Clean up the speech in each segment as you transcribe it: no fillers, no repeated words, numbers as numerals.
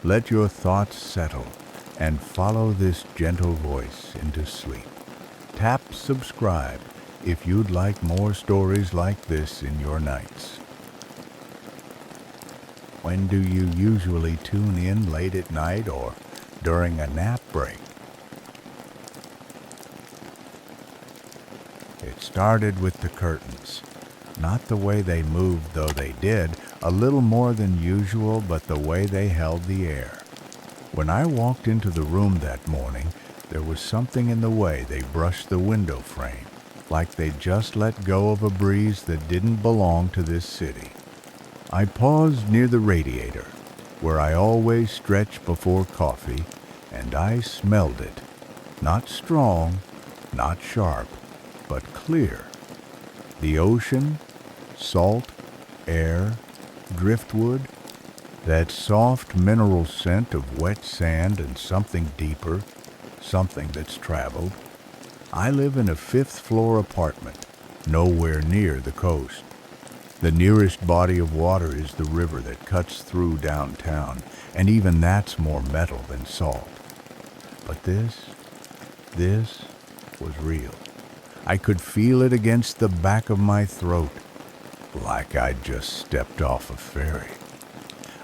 Let your thoughts settle and follow this gentle voice into sleep. Tap subscribe if you'd like more stories like this in your nights. When do you usually tune in, late at night or during a nap break? It started with the curtains. Not the way they moved, though they did, a little more than usual, but the way they held the air. When I walked into the room that morning, there was something in the way they brushed the window frame, like they'd just let go of a breeze that didn't belong to this city. I paused near the radiator, where I always stretch before coffee, and I smelled it. Not strong, not sharp, but clear. The ocean, salt, air, driftwood, that soft mineral scent of wet sand and something deeper, something that's traveled. I live in a fifth-floor apartment, nowhere near the coast. The nearest body of water is the river that cuts through downtown, and even that's more metal than salt. But this was real. I could feel it against the back of my throat, like I'd just stepped off a ferry.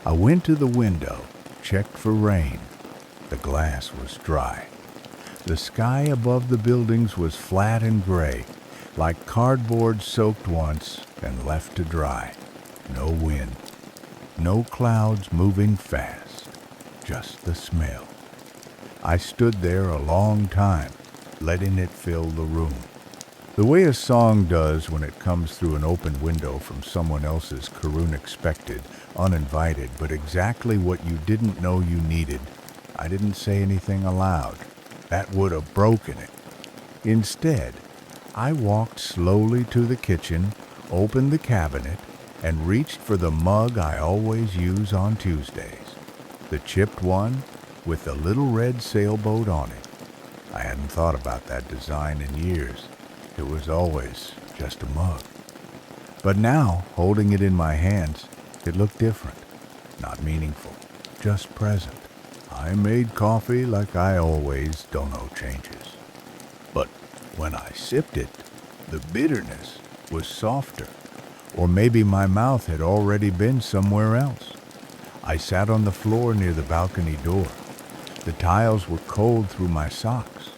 I went to the window, checked for rain. The glass was dry. The sky above the buildings was flat and gray, like cardboard soaked once and left to dry. No wind, no clouds moving fast, just the smell. I stood there a long time, letting it fill the room. The way a song does when it comes through an open window from someone else's unexpected, uninvited, but exactly what you didn't know you needed. I didn't say anything aloud. That would have broken it. Instead, I walked slowly to the kitchen, opened the cabinet, and reached for the mug I always use on Tuesdays. The chipped one with the little red sailboat on it. I hadn't thought about that design in years. It was always just a mug. But now, holding it in my hands, it looked different. Not meaningful, just present. I made coffee like I always, don't know changes. But when I sipped it, the bitterness was softer. Or maybe my mouth had already been somewhere else. I sat on the floor near the balcony door. The tiles were cold through my socks.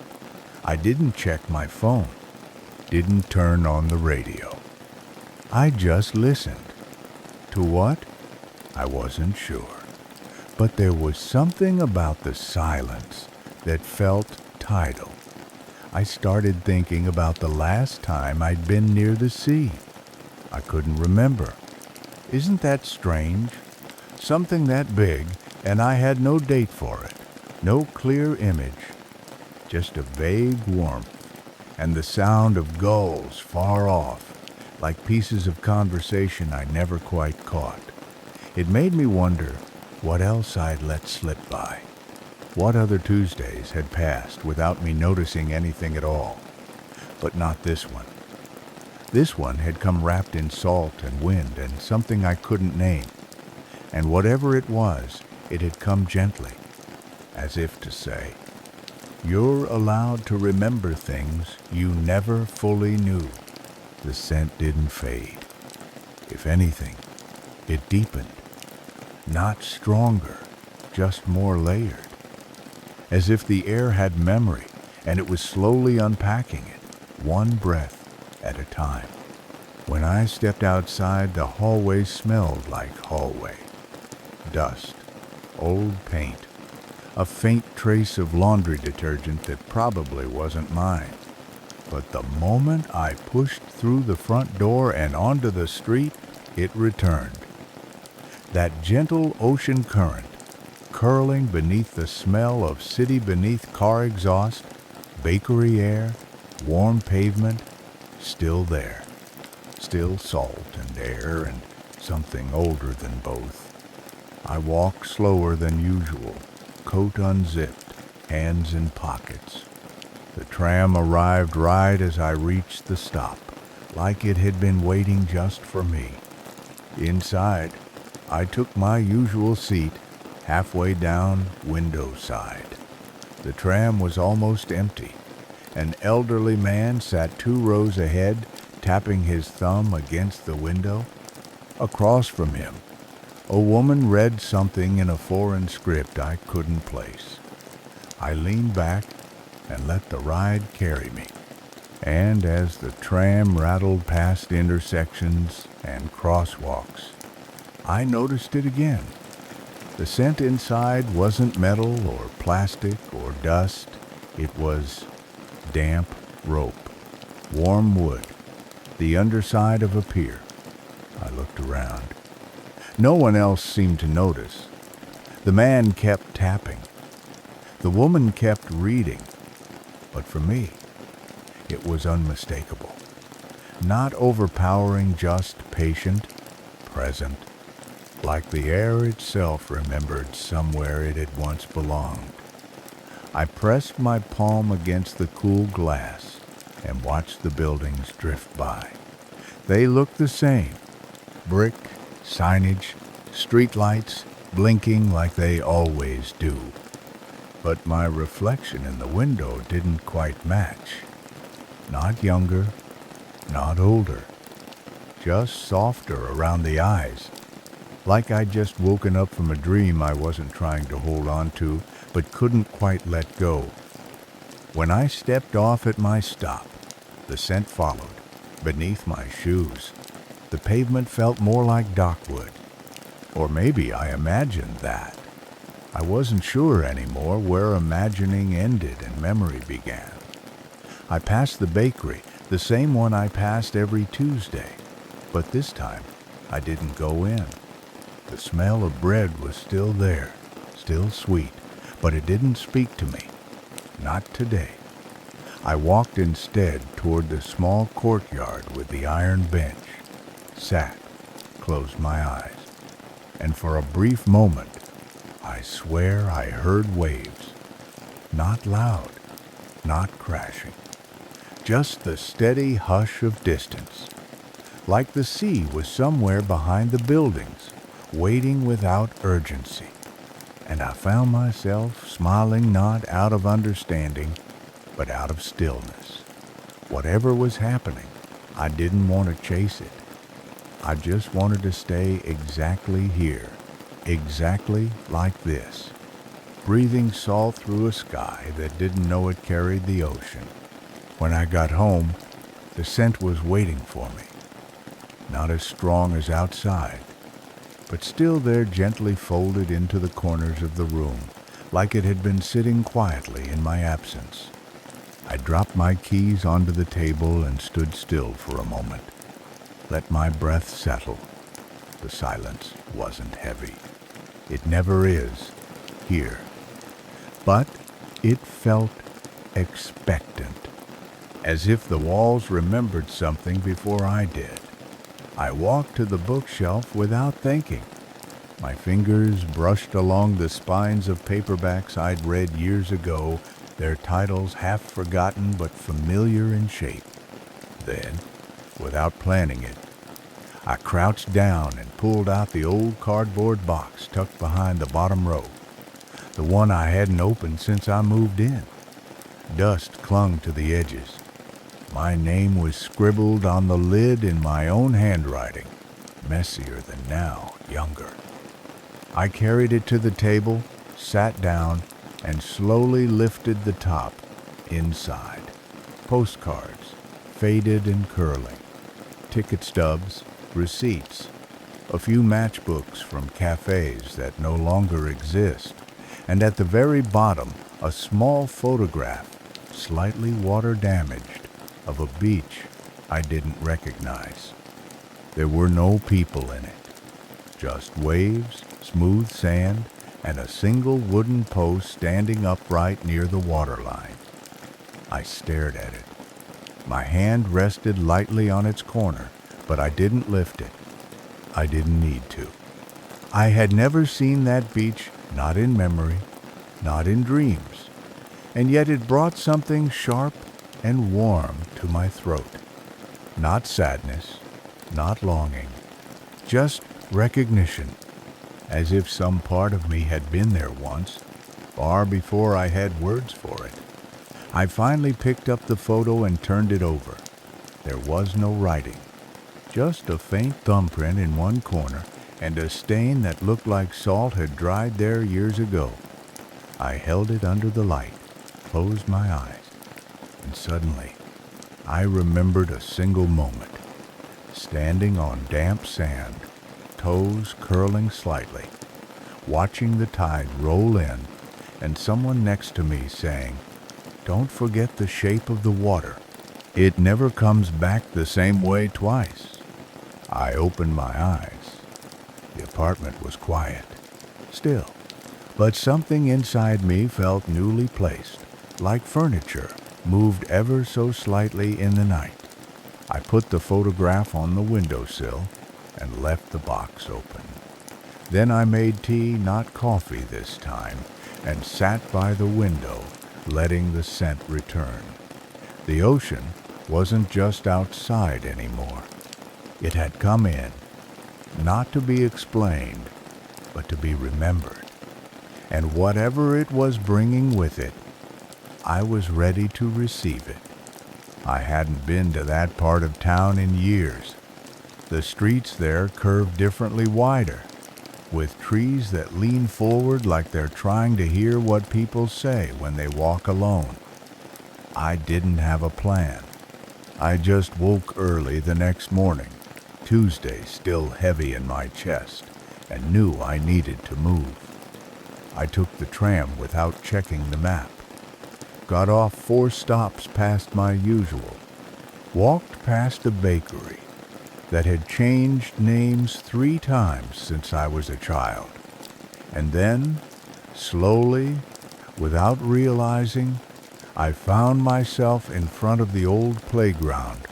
I didn't check my phone. Didn't turn on the radio. I just listened. To what? I wasn't sure. But there was something about the silence that felt tidal. I started thinking about the last time I'd been near the sea. I couldn't remember. Isn't that strange? Something that big, and I had no date for it, no clear image, just a vague warmth, and the sound of gulls far off, like pieces of conversation I never quite caught. It made me wonder what else I'd let slip by. What other Tuesdays had passed without me noticing anything at all? But not this one. This one had come wrapped in salt and wind and something I couldn't name. And whatever it was, it had come gently, as if to say, "You're allowed to remember things you never fully knew." The scent didn't fade. If anything, it deepened. Not stronger, just more layered. As if the air had memory, and it was slowly unpacking it, one breath at a time. When I stepped outside, the hallway smelled like hallway. Dust, old paint, a faint trace of laundry detergent that probably wasn't mine. But the moment I pushed through the front door and onto the street, it returned. That gentle ocean current, curling beneath the smell of city beneath car exhaust, bakery air, warm pavement, still there. Still salt and air and something older than both. I walked slower than usual, coat unzipped, hands in pockets. The tram arrived right as I reached the stop, like it had been waiting just for me. Inside, I took my usual seat, halfway down window side. The tram was almost empty. An elderly man sat 2 rows ahead, tapping his thumb against the window. Across from him, a woman read something in a foreign script I couldn't place. I leaned back and let the ride carry me. And as the tram rattled past intersections and crosswalks, I noticed it again. The scent inside wasn't metal or plastic or dust. It was damp rope, warm wood, the underside of a pier. I looked around. No one else seemed to notice. The man kept tapping. The woman kept reading. But for me, it was unmistakable. Not overpowering, just patient, present, like the air itself remembered somewhere it had once belonged. I pressed my palm against the cool glass and watched the buildings drift by. They looked the same. Brick, signage, streetlights, blinking like they always do. But my reflection in the window didn't quite match. Not younger, not older, just softer around the eyes, like I'd just woken up from a dream I wasn't trying to hold on to, but couldn't quite let go. When I stepped off at my stop, the scent followed, beneath my shoes. The pavement felt more like dockwood. Or maybe I imagined that. I wasn't sure anymore where imagining ended and memory began. I passed the bakery, the same one I passed every Tuesday, but this time I didn't go in. The smell of bread was still there, still sweet, but it didn't speak to me. Not today. I walked instead toward the small courtyard with the iron bench, sat, closed my eyes, and for a brief moment, I swear I heard waves. Not loud, not crashing. Just the steady hush of distance. Like the sea was somewhere behind the buildings, waiting without urgency. And I found myself smiling not out of understanding, but out of stillness. Whatever was happening, I didn't want to chase it. I just wanted to stay exactly here, exactly like this, breathing salt through a sky that didn't know it carried the ocean. When I got home, the scent was waiting for me. Not as strong as outside, but still there gently folded into the corners of the room, like it had been sitting quietly in my absence. I dropped my keys onto the table and stood still for a moment. Let my breath settle. The silence wasn't heavy. It never is, here. But it felt expectant, as if the walls remembered something before I did. I walked to the bookshelf without thinking. My fingers brushed along the spines of paperbacks I'd read years ago, their titles half forgotten but familiar in shape. Then, without planning it, I crouched down and pulled out the old cardboard box tucked behind the bottom row, the one I hadn't opened since I moved in. Dust clung to the edges. My name was scribbled on the lid in my own handwriting, messier than now, younger. I carried it to the table, sat down, and slowly lifted the top, inside. Postcards, faded and curling. Ticket stubs, receipts. A few matchbooks from cafes that no longer exist. And at the very bottom, a small photograph, slightly water-damaged, of a beach I didn't recognize. There were no people in it. Just waves, smooth sand, and a single wooden post standing upright near the waterline. I stared at it. My hand rested lightly on its corner, but I didn't lift it. I didn't need to. I had never seen that beach, not in memory, not in dreams, and yet it brought something sharp and warm to my throat. Not sadness, not longing, just recognition. as if some part of me had been there once, far before I had words for it. I finally picked up the photo and turned it over. There was no writing, just a faint thumbprint in one corner and a stain that looked like salt had dried there years ago. I held it under the light, closed my eyes, and suddenly I remembered a single moment, standing on damp sand, toes curling slightly, watching the tide roll in, and someone next to me saying, "Don't forget the shape of the water. It never comes back the same way twice." I opened my eyes. The apartment was quiet, still, but something inside me felt newly placed, like furniture moved ever so slightly in the night. I put the photograph on the windowsill and left the box open. Then I made tea, not coffee this time, and sat by the window, letting the scent return. The ocean wasn't just outside anymore. It had come in, not to be explained, but to be remembered. And whatever it was bringing with it, I was ready to receive it. I hadn't been to that part of town in years. The streets there curved differently wider, with trees that lean forward like they're trying to hear what people say when they walk alone. I didn't have a plan. I just woke early the next morning, Tuesday still heavy in my chest, and knew I needed to move. I took the tram without checking the map, got off 4 stops past my usual, walked past a bakery that had changed names 3 times since I was a child, and then, slowly, without realizing, I found myself in front of the old playground.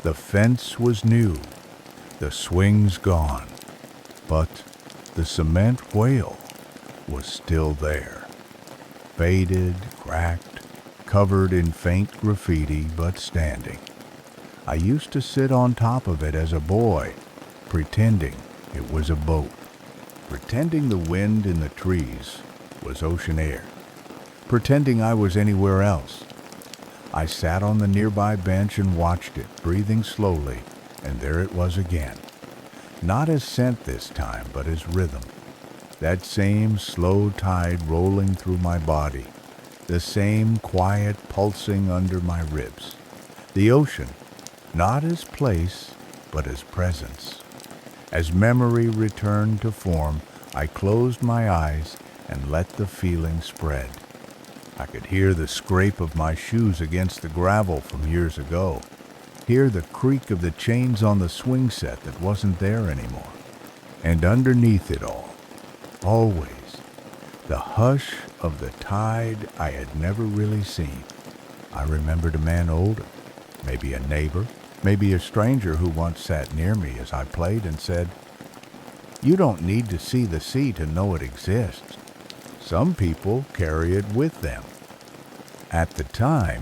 The fence was new, the swings gone, but the cement whale was still there, faded, cracked, covered in faint graffiti, but standing. I used to sit on top of it as a boy, pretending it was a boat, pretending the wind in the trees was ocean air, pretending I was anywhere else. I sat on the nearby bench and watched it, breathing slowly, and there it was again. Not as scent this time, but as rhythm. That same slow tide rolling through my body, the same quiet pulsing under my ribs. The ocean, not as place, but as presence. As memory returned to form, I closed my eyes and let the feeling spread. I could hear the scrape of my shoes against the gravel from years ago, hear the creak of the chains on the swing set that wasn't there anymore. And underneath it all, always, the hush of the tide I had never really seen. I remembered a man older, maybe a neighbor, maybe a stranger who once sat near me as I played and said, "You don't need to see the sea to know it exists. Some people carry it with them." At the time,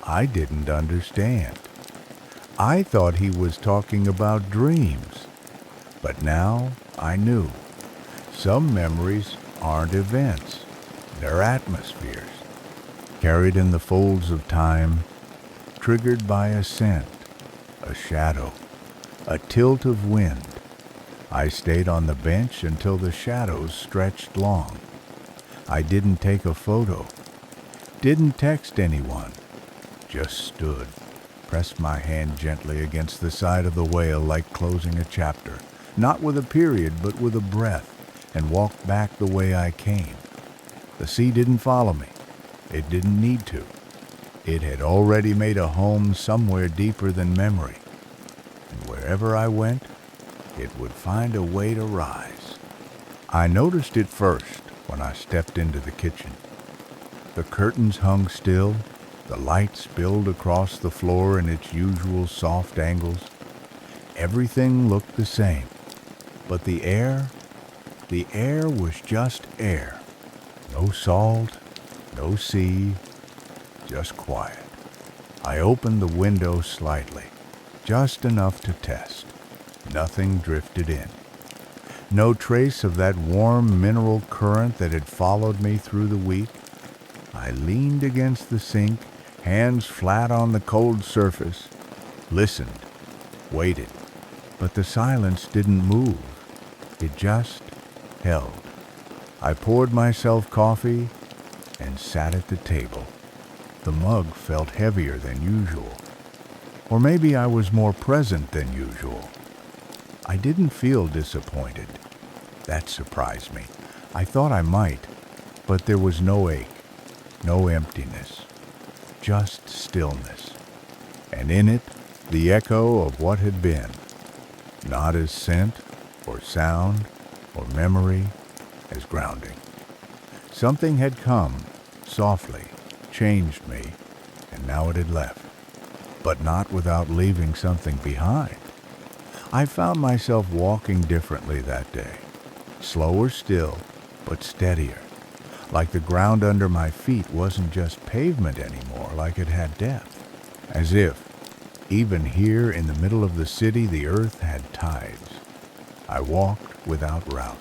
I didn't understand. I thought he was talking about dreams, but now I knew. Some memories aren't events, they're atmospheres, carried in the folds of time, triggered by a scent, a shadow, a tilt of wind. I stayed on the bench until the shadows stretched long. I didn't take a photo, didn't text anyone, just stood, pressed my hand gently against the side of the whale like closing a chapter, not with a period but with a breath, and walked back the way I came. The sea didn't follow me. It didn't need to. It had already made a home somewhere deeper than memory. And wherever I went, it would find a way to rise. I noticed it first when I stepped into the kitchen. The curtains hung still, the light spilled across the floor in its usual soft angles. Everything looked the same, but the air was just air. No salt, no sea, just quiet. I opened the window slightly, just enough to test. Nothing drifted in. No trace of that warm mineral current that had followed me through the week. I leaned against the sink, hands flat on the cold surface, listened, waited. But the silence didn't move. It just held. I poured myself coffee and sat at the table. The mug felt heavier than usual. Or maybe I was more present than usual. I didn't feel disappointed. That surprised me. I thought I might, but there was no ache, no emptiness, just stillness. And in it, the echo of what had been, not as scent or sound or memory, as grounding. Something had come, softly, changed me, and now it had left, but not without leaving something behind. I found myself walking differently that day, slower still, but steadier, like the ground under my feet wasn't just pavement anymore, like it had depth, as if, even here in the middle of the city, the earth had tides. I walked without route,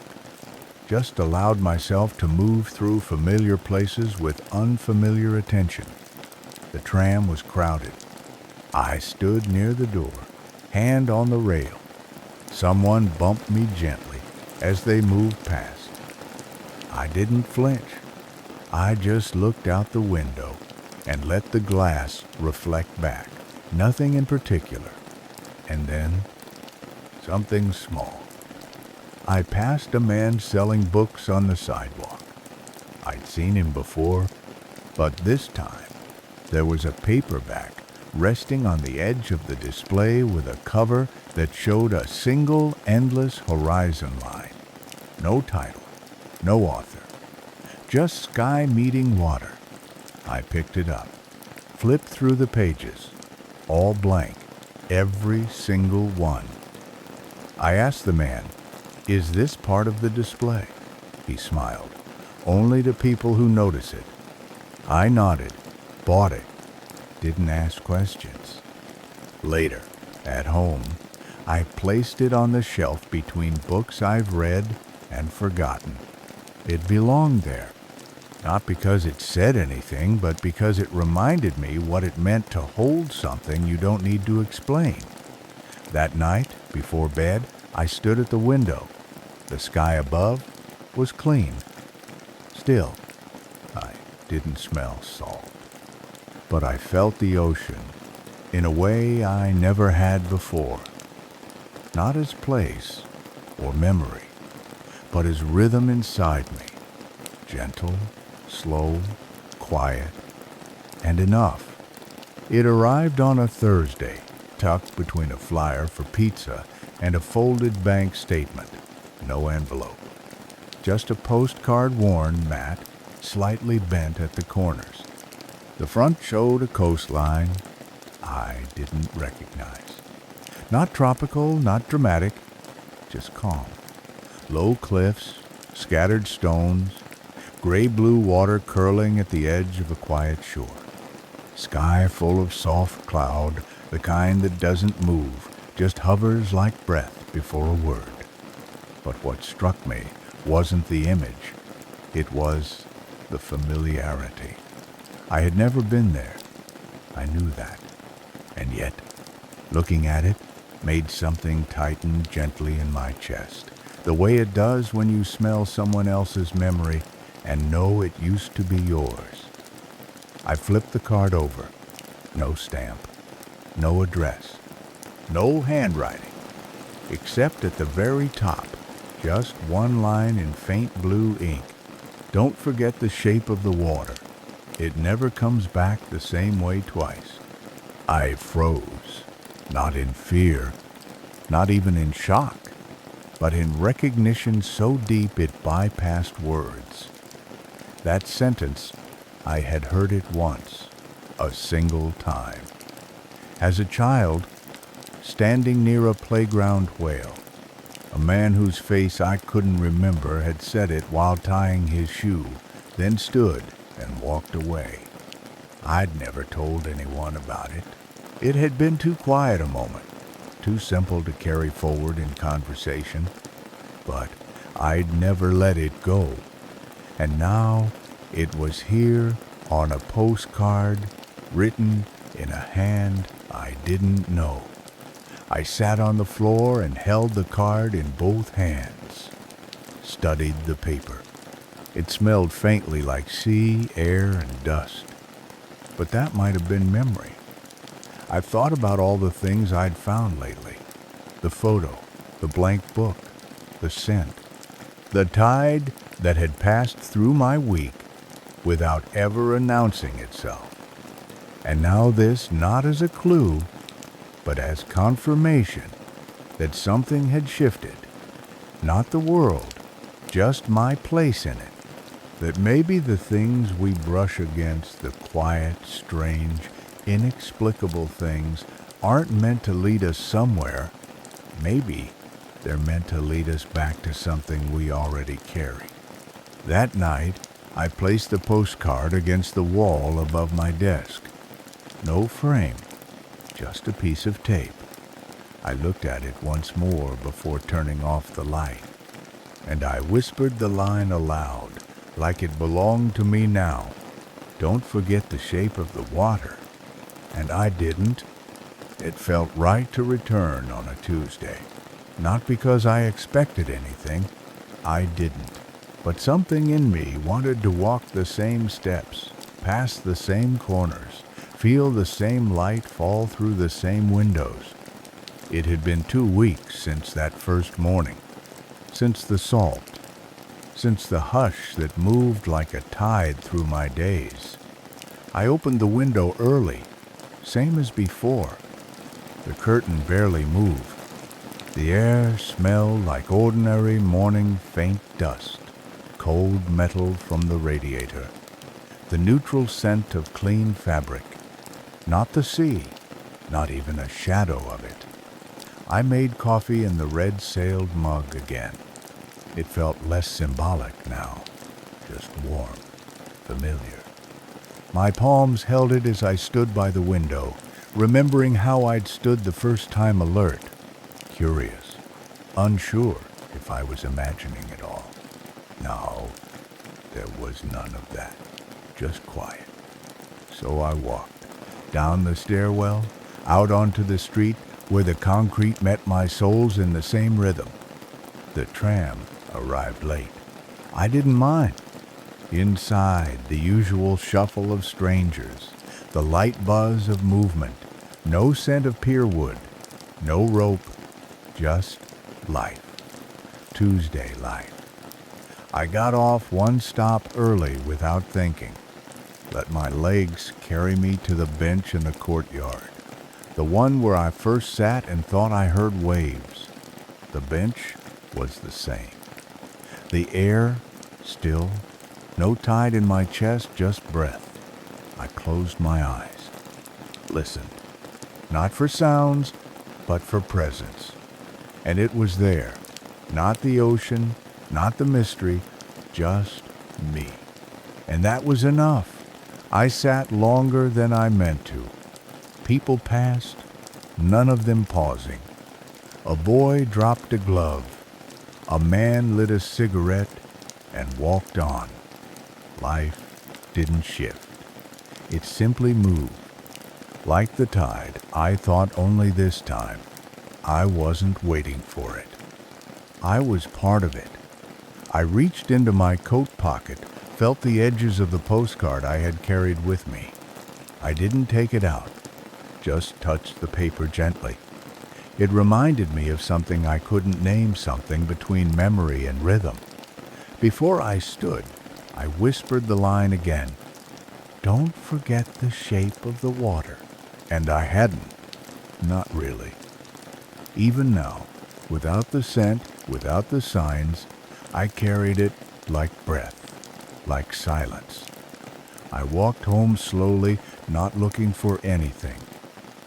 just allowed myself to move through familiar places with unfamiliar attention. The tram was crowded. I stood near the door, hand on the rail. Someone bumped me gently as they moved past. I didn't flinch. I just looked out the window and let the glass reflect back. Nothing in particular. And then, something small. I passed a man selling books on the sidewalk. I'd seen him before, but this time there was a paperback resting on the edge of the display with a cover that showed a single endless horizon line. No title, no author, just sky meeting water. I picked it up, flipped through the pages, all blank, every single one. I asked the man, "Is this part of the display?" He smiled. "Only to people who notice it." I nodded, bought it, didn't ask questions. Later, at home, I placed it on the shelf between books I've read and forgotten. It belonged there, not because it said anything, but because it reminded me what it meant to hold something you don't need to explain. That night, before bed, I stood at the window. The sky above was clean. Still, I didn't smell salt. But I felt the ocean in a way I never had before. Not as place or memory, but as rhythm inside me. Gentle, slow, quiet, and enough. It arrived on a Thursday, tucked between a flyer for pizza and a folded bank statement. No envelope. Just a postcard worn, matte, slightly bent at the corners. The front showed a coastline I didn't recognize. Not tropical, not dramatic, just calm. Low cliffs, scattered stones, gray-blue water curling at the edge of a quiet shore. Sky full of soft cloud, the kind that doesn't move, just hovers like breath before a word. But what struck me wasn't the image. It was the familiarity. I had never been there. I knew that. And yet, looking at it, made something tighten gently in my chest, the way it does when you smell someone else's memory and know it used to be yours. I flipped the card over. No stamp, no address, no handwriting, except at the very top, just one line in faint blue ink. Don't forget the shape of the water. It never comes back the same way twice. I froze, not in fear, not even in shock, but in recognition so deep it bypassed words. That sentence, I had heard it once, a single time. As a child, standing near a playground whale, a man whose face I couldn't remember had said it while tying his shoe, then stood and walked away. I'd never told anyone about it. It had been too quiet a moment, too simple to carry forward in conversation. But I'd never let it go. And now it was here on a postcard, written in a hand I didn't know. I sat on the floor and held the card in both hands, studied the paper. It smelled faintly like sea, air, and dust. But that might have been memory. I thought about all the things I'd found lately. The photo, the blank book, the scent. The tide that had passed through my week without ever announcing itself. And now this not as a clue, but as confirmation that something had shifted. Not the world, just my place in it. That maybe the things we brush against, the quiet, strange, inexplicable things, aren't meant to lead us somewhere. Maybe they're meant to lead us back to something we already carry. That night, I placed the postcard against the wall above my desk. No frame, just a piece of tape. I looked at it once more before turning off the light, and I whispered the line aloud, like it belonged to me now. Don't forget the shape of the water. And I didn't. It felt right to return on a Tuesday. Not because I expected anything. I didn't. But something in me wanted to walk the same steps, pass the same corners, feel the same light fall through the same windows. It had been 2 weeks since that first morning, since the salt, since the hush that moved like a tide through my days. I opened the window early, same as before. The curtain barely moved. The air smelled like ordinary morning faint dust, cold metal from the radiator, the neutral scent of clean fabric. Not the sea, not even a shadow of it. I made coffee in the red-sailed mug again. It felt less symbolic now, just warm, familiar. My palms held it as I stood by the window, remembering how I'd stood the first time alert, curious, unsure if I was imagining it all. No, there was none of that, just quiet. So I walked down the stairwell, out onto the street where the concrete met my soles in the same rhythm. The tram arrived late. I didn't mind. Inside, the usual shuffle of strangers, the light buzz of movement, no scent of pier wood, no rope, just life. Tuesday life. I got off one stop early without thinking. Let my legs carry me to the bench in the courtyard, the one where I first sat and thought I heard waves. The bench was the same. The air, still, no tide in my chest, just breath. I closed my eyes, listened, not for sounds, but for presence. And it was there, not the ocean, not the mystery, just me. And that was enough. I sat longer than I meant to. People passed, none of them pausing. A boy dropped a glove. A man lit a cigarette and walked on. Life didn't shift. It simply moved. Like the tide, I thought only this time. I wasn't waiting for it. I was part of it. I reached into my coat pocket, felt the edges of the postcard I had carried with me. I didn't take it out, just touched the paper gently. It reminded me of something I couldn't name, something between memory and rhythm. Before I stood, I whispered the line again. Don't forget the shape of the water. And I hadn't. Not really. Even now, without the scent, without the signs, I carried it like breath, like silence. I walked home slowly, not looking for anything.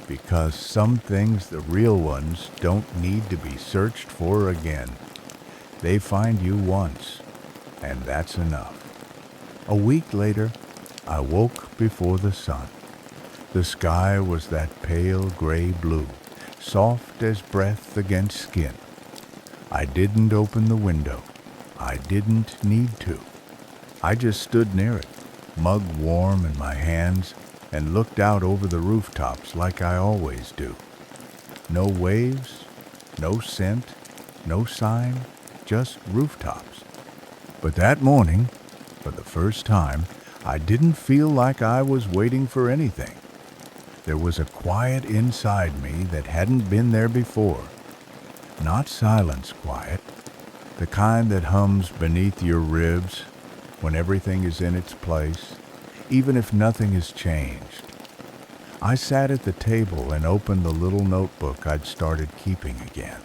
Because some things, the real ones, don't need to be searched for again. They find you once, and that's enough. A week later, I woke before the sun. The sky was that pale gray blue, soft as breath against skin. I didn't open the window. I didn't need to. I just stood near it, mug warm in my hands, and looked out over the rooftops like I always do. No waves, no scent, no sign, just rooftops. But that morning, for the first time, I didn't feel like I was waiting for anything. There was a quiet inside me that hadn't been there before. Not silence quiet, the kind that hums beneath your ribs when everything is in its place, even if nothing has changed. I sat at the table and opened the little notebook I'd started keeping again.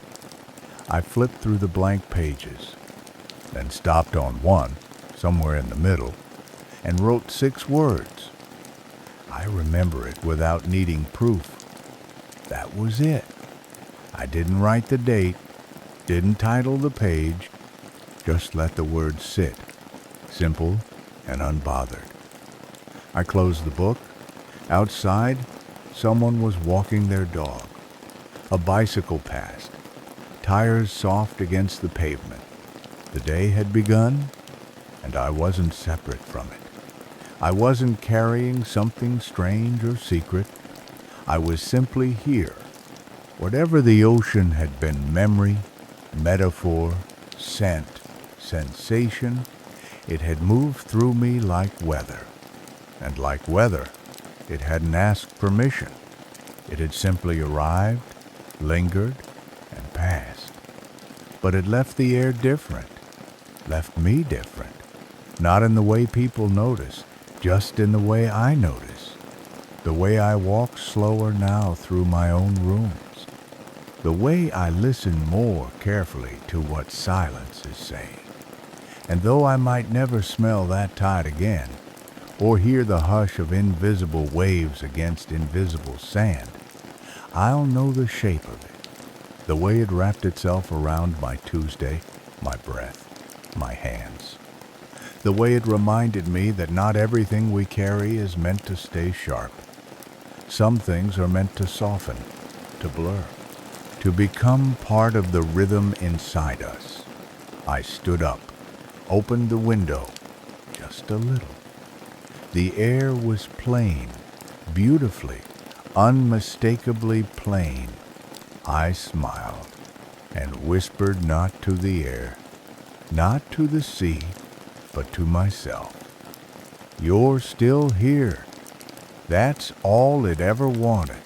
I flipped through the blank pages, then stopped on one, somewhere in the middle, and wrote 6 words. I remember it without needing proof. That was it. I didn't write the date, didn't title the page, just let the words sit, simple and unbothered. I closed the book. Outside, someone was walking their dog. A bicycle passed, tires soft against the pavement. The day had begun, and I wasn't separate from it. I wasn't carrying something strange or secret. I was simply here. Whatever the ocean had been, memory, metaphor, scent, sensation, it had moved through me like weather. And like weather, it hadn't asked permission. It had simply arrived, lingered, and passed. But it left the air different, left me different. Not in the way people notice, just in the way I notice. The way I walk slower now through my own rooms. The way I listen more carefully to what silence is saying. And though I might never smell that tide again, or hear the hush of invisible waves against invisible sand, I'll know the shape of it, the way it wrapped itself around my Tuesday, my breath, my hands. The way it reminded me that not everything we carry is meant to stay sharp. Some things are meant to soften, to blur, to become part of the rhythm inside us. I stood up, opened the window, just a little. The air was plain, beautifully, unmistakably plain. I smiled and whispered not to the air, not to the sea, but to myself. You're still here. That's all it ever wanted.